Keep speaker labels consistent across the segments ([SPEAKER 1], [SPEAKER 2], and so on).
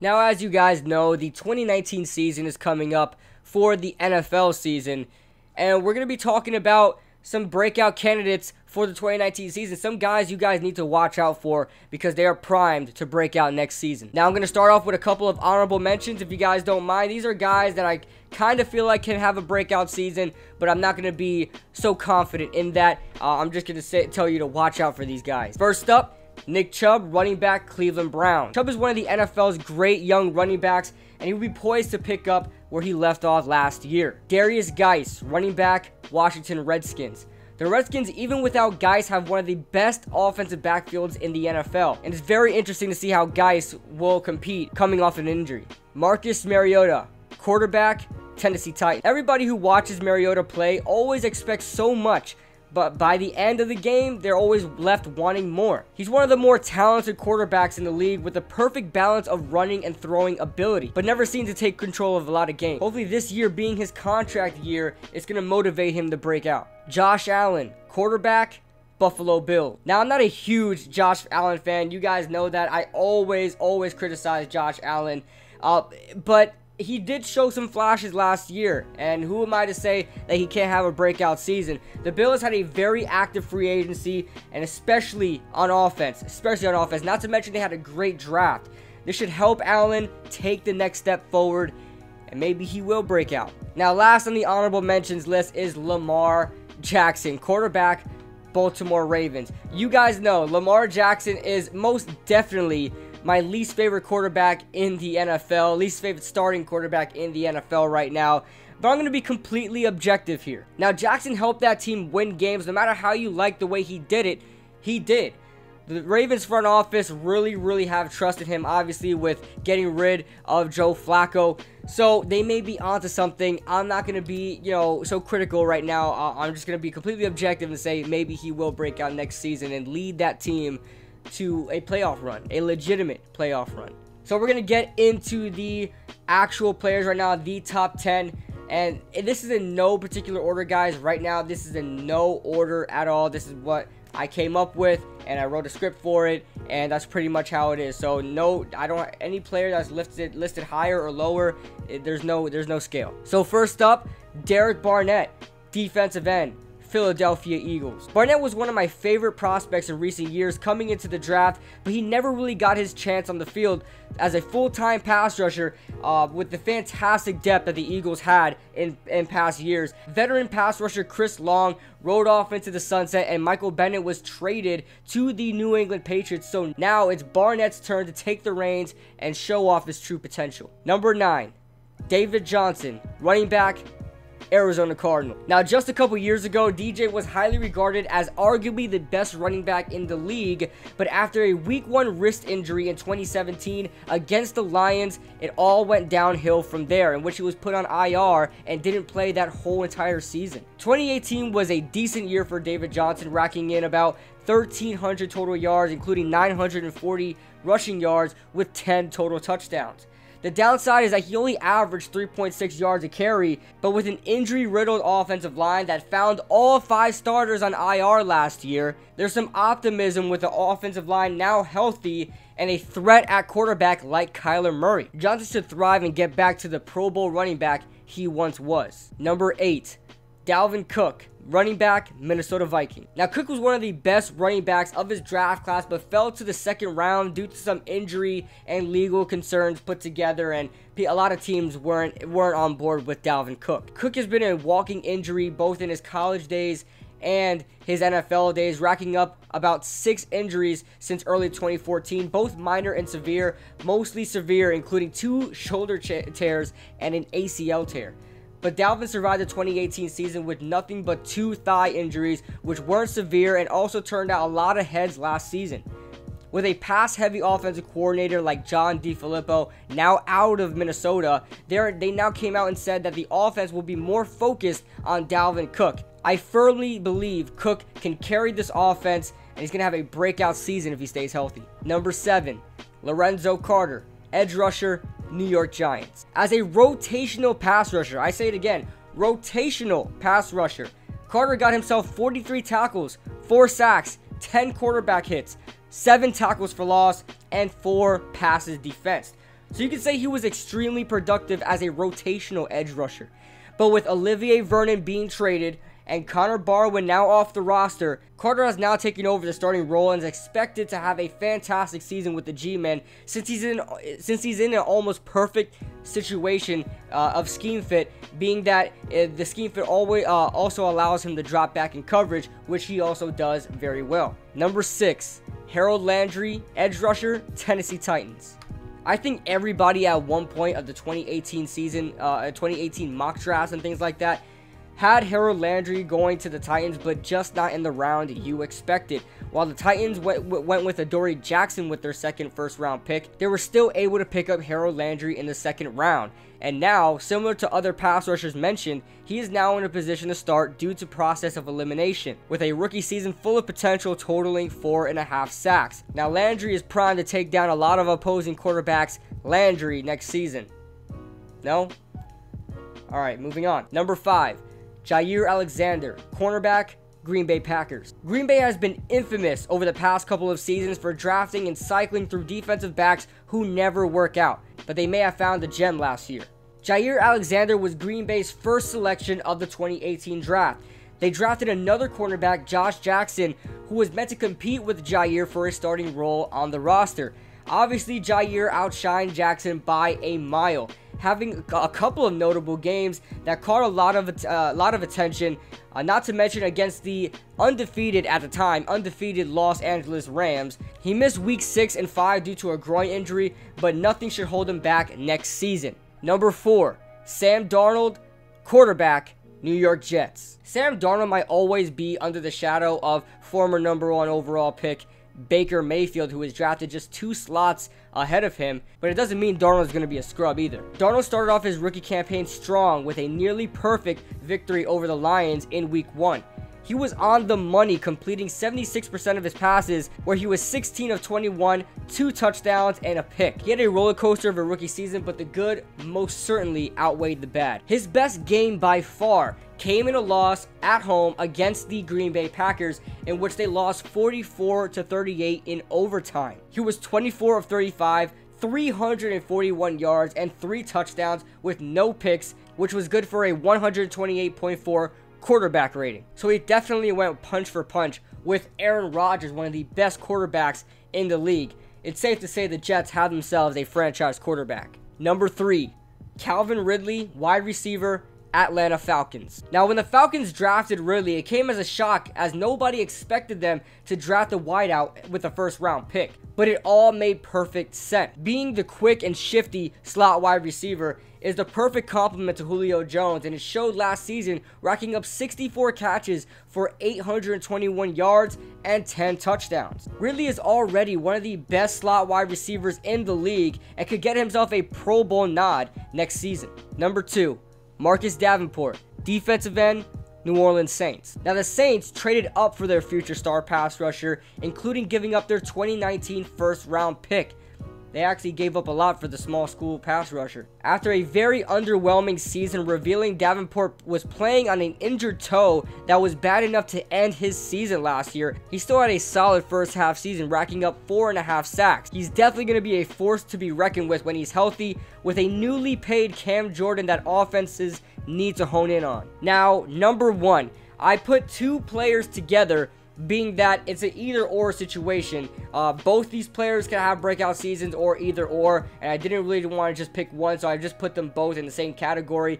[SPEAKER 1] Now, as you guys know, the 2019 season is coming up for the NFL season, and we're going to be talking about some breakout candidates for the 2019 season. Some guys you guys need to watch out for because they are primed to break out next season. Now, I'm going to start off with a couple of honorable mentions, if you guys don't mind. These are guys that I kind of feel like can have a breakout season, but I'm not going to be so confident in that. I'm just going to tell you to watch out for these guys. First up, Nick Chubb, running back, Cleveland Browns. Chubb is one of the NFL's great young running backs, and he will be poised to pick up where he left off last year. Darius Geis, running back, Washington Redskins. The Redskins, even without Geis, have one of the best offensive backfields in the NFL, and it's very interesting to see how Geis will compete coming off an injury. Marcus Mariota, quarterback, Tennessee Titans. Everybody who watches Mariota play always expects so much, but by the end of the game, they're always left wanting more. He's one of the more talented quarterbacks in the league with a perfect balance of running and throwing ability, but never seems to take control of a lot of games. Hopefully this year being his contract year, it's going to motivate him to break out. Josh Allen, quarterback, Buffalo Bills. Now, I'm not a huge Josh Allen fan. You guys know that. I always criticize Josh Allen, but he did show some flashes last year, and who am I to say that he can't have a breakout season? The Bills had a very active free agency, and especially on offense, not to mention they had a great draft. This should help Allen take the next step forward, and maybe he will break out. Now, last on the honorable mentions list is Lamar Jackson, quarterback, Baltimore Ravens. You guys know Lamar Jackson is most definitely my least favorite quarterback in the NFL, least favorite starting quarterback in the NFL right now. But I'm going to be completely objective here. Now, Jackson helped that team win games. No matter how you like the way he did it, he did. The Ravens front office really have trusted him, obviously, with getting rid of Joe Flacco. So they may be onto something. I'm not going to be, so critical right now. I'm just going to be completely objective and say maybe he will break out next season and lead that team to a playoff run, a legitimate playoff run. So we're going to get into the actual players right now, the top 10. And this is in no particular order, guys. Right now, this is in no order at all. This is what I came up with, and I wrote a script for it, and that's pretty much how it is. So no, I don't have any player that's listed higher or lower. There's no scale. So first up, Derek Barnett, defensive end, Philadelphia Eagles. Barnett was one of my favorite prospects in recent years coming into the draft, but he never really got his chance on the field as a full-time pass rusher with the fantastic depth that the Eagles had in past years. Veteran pass rusher Chris Long rode off into the sunset, and Michael Bennett was traded to the New England Patriots. So now it's Barnett's turn to take the reins and show off his true potential. Number 9, David Johnson, running back, Arizona Cardinals. Now, just a couple years ago, DJ was highly regarded as arguably the best running back in the league, but after a week 1 wrist injury in 2017 against the Lions, it all went downhill from there, in which he was put on IR and didn't play that whole entire season. 2018 was a decent year for David Johnson, racking in about 1,300 total yards, including 940 rushing yards with 10 total touchdowns. The downside is that he only averaged 3.6 yards a carry, but with an injury-riddled offensive line that found all 5 starters on IR last year, there's some optimism with the offensive line now healthy and a threat at quarterback like Kyler Murray. Johnson should thrive and get back to the Pro Bowl running back he once was. Number 8, Dalvin Cook, running back, Minnesota Vikings. Now, Cook was one of the best running backs of his draft class, but fell to the second round due to some injury and legal concerns put together, and a lot of teams weren't on board with Dalvin Cook. Cook has been a walking injury both in his college days and his NFL days, racking up about 6 injuries since early 2014, both minor and severe, mostly severe, including 2 shoulder tears and an ACL tear. But Dalvin survived the 2018 season with nothing but 2 thigh injuries, which weren't severe and also turned out a lot of heads last season. With a pass-heavy offensive coordinator like John DeFilippo now out of Minnesota, they now came out and said that the offense will be more focused on Dalvin Cook. I firmly believe Cook can carry this offense, and he's going to have a breakout season if he stays healthy. Number 7, Lorenzo Carter, edge rusher, New York Giants. As a rotational pass rusher, I say it again, rotational pass rusher, Carter got himself 43 tackles, 4 sacks, 10 quarterback hits, 7 tackles for loss, and 4 passes defensed. So you can say he was extremely productive as a rotational edge rusher. But with Olivier Vernon being traded and Connor Barwin now off the roster, Carter has now taken over the starting role and is expected to have a fantastic season with the G-Men since he's in an almost perfect situation of scheme fit, being that the scheme fit always also allows him to drop back in coverage, which he also does very well. Number 6, Harold Landry, edge rusher, Tennessee Titans. I think everybody at one point of the 2018 season, 2018 mock drafts and things like that, had Harold Landry going to the Titans, but just not in the round you expected. While the Titans went with Adoree Jackson with their second first-round pick, they were still able to pick up Harold Landry in the second round. And now, similar to other pass rushers mentioned, he is now in a position to start due to process of elimination, with a rookie season full of potential totaling 4.5 sacks. Now, Landry is primed to take down a lot of opposing quarterbacks. Landry next season. No? Alright, moving on. Number 5. Jaire Alexander, cornerback, Green Bay Packers. Green Bay has been infamous over the past couple of seasons for drafting and cycling through defensive backs who never work out, but they may have found a gem last year. Jaire Alexander was Green Bay's first selection of the 2018 draft. They drafted another cornerback, Josh Jackson, who was meant to compete with Jaire for a starting role on the roster. Obviously, Jaire outshined Jackson by a mile, having a couple of notable games that caught a lot of attention, not to mention against the undefeated Los Angeles Rams. He missed week 6 and 5 due to a groin injury, but nothing should hold him back next season. Number 4, Sam Darnold, quarterback, New York Jets. Sam Darnold might always be under the shadow of former number 1 overall pick Baker Mayfield, who was drafted just 2 slots ahead of him, but it doesn't mean Darnold is going to be a scrub either. Darnold started off his rookie campaign strong with a nearly perfect victory over the Lions in week 1. He was on the money, completing 76% of his passes, where he was 16 of 21, 2 touchdowns, and a pick. He had a roller coaster of a rookie season, but the good most certainly outweighed the bad. His best game by far came in a loss at home against the Green Bay Packers, in which they lost 44-38 in overtime. He was 24 of 35, 341 yards, and 3 touchdowns with no picks, which was good for a 128.4 quarterback rating. So he definitely went punch for punch with Aaron Rodgers, one of the best quarterbacks in the league. It's safe to say the Jets have themselves a franchise quarterback. Number 3, Calvin Ridley, wide receiver, Atlanta Falcons. Now, when the Falcons drafted Ridley, it came as a shock as nobody expected them to draft a wideout with a first-round pick. But it all made perfect sense. Being the quick and shifty slot wide receiver is the perfect complement to Julio Jones, and it showed last season, racking up 64 catches for 821 yards and 10 touchdowns. Ridley is already one of the best slot wide receivers in the league and could get himself a Pro Bowl nod next season. Number 2, Marcus Davenport, defensive end, New Orleans Saints. Now, the Saints traded up for their future star pass rusher, including giving up their 2019 first-round pick. They actually gave up a lot for the small school pass rusher. After a very underwhelming season, revealing Davenport was playing on an injured toe that was bad enough to end his season last year, he still had a solid first half season, racking up 4.5 sacks. He's definitely going to be a force to be reckoned with when he's healthy, with a newly paid Cam Jordan that offenses need to hone in on. Now, number 1, I put 2 players together, being that it's an either-or situation. Both these players can have breakout seasons or either-or, and I didn't really want to just pick one, so I just put them both in the same category,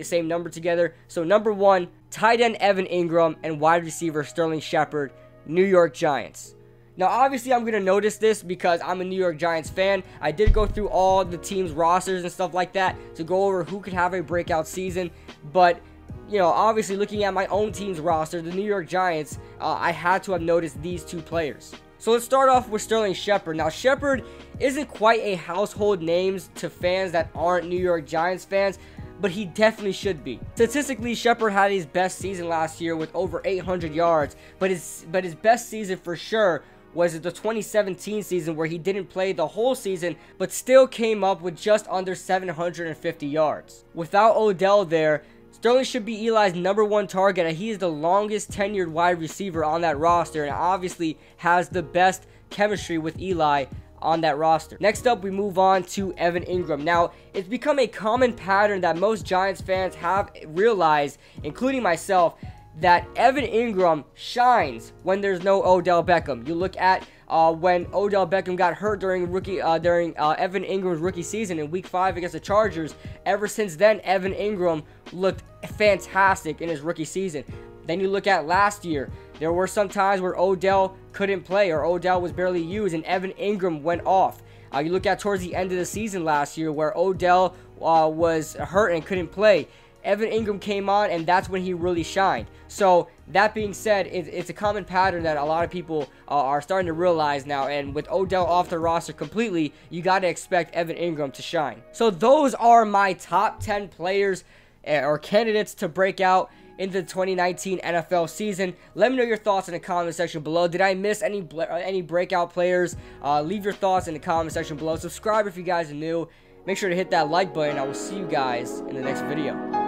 [SPEAKER 1] same number together. So number 1, tight end Evan Engram and wide receiver Sterling Sheppard, New York Giants. Now, obviously, I'm going to notice this because I'm a New York Giants fan. I did go through all the team's rosters and stuff like that to go over who could have a breakout season, but you know, obviously looking at my own team's roster, the New York Giants, I had to have noticed these 2 players. So let's start off with Sterling Sheppard. Now, Sheppard isn't quite a household name to fans that aren't New York Giants fans, but he definitely should be. Statistically, Sheppard had his best season last year with over 800 yards, but his best season for sure was the 2017 season, where he didn't play the whole season, but still came up with just under 750 yards. Without Odell there, Sterling should be Eli's number 1 target, and he is the longest tenured wide receiver on that roster, and obviously has the best chemistry with Eli on that roster. Next up, we move on to Evan Engram. Now, it's become a common pattern that most Giants fans have realized, including myself, that Evan Engram shines when there's no Odell Beckham. You look at when Odell Beckham got hurt during Evan Ingram's rookie season in Week 5 against the Chargers. Ever since then, Evan Engram looked fantastic in his rookie season. Then you look at last year. There were some times where Odell couldn't play or Odell was barely used and Evan Engram went off. You look at towards the end of the season last year where Odell was hurt and couldn't play. Evan Engram came on, and that's when he really shined. So, that being said, it's a common pattern that a lot of people are starting to realize now. And with Odell off the roster completely, you got to expect Evan Engram to shine. So, those are my top 10 players or candidates to break out into the 2019 NFL season. Let me know your thoughts in the comment section below. Did I miss any breakout players? Leave your thoughts in the comment section below. Subscribe if you guys are new. Make sure to hit that like button. I will see you guys in the next video.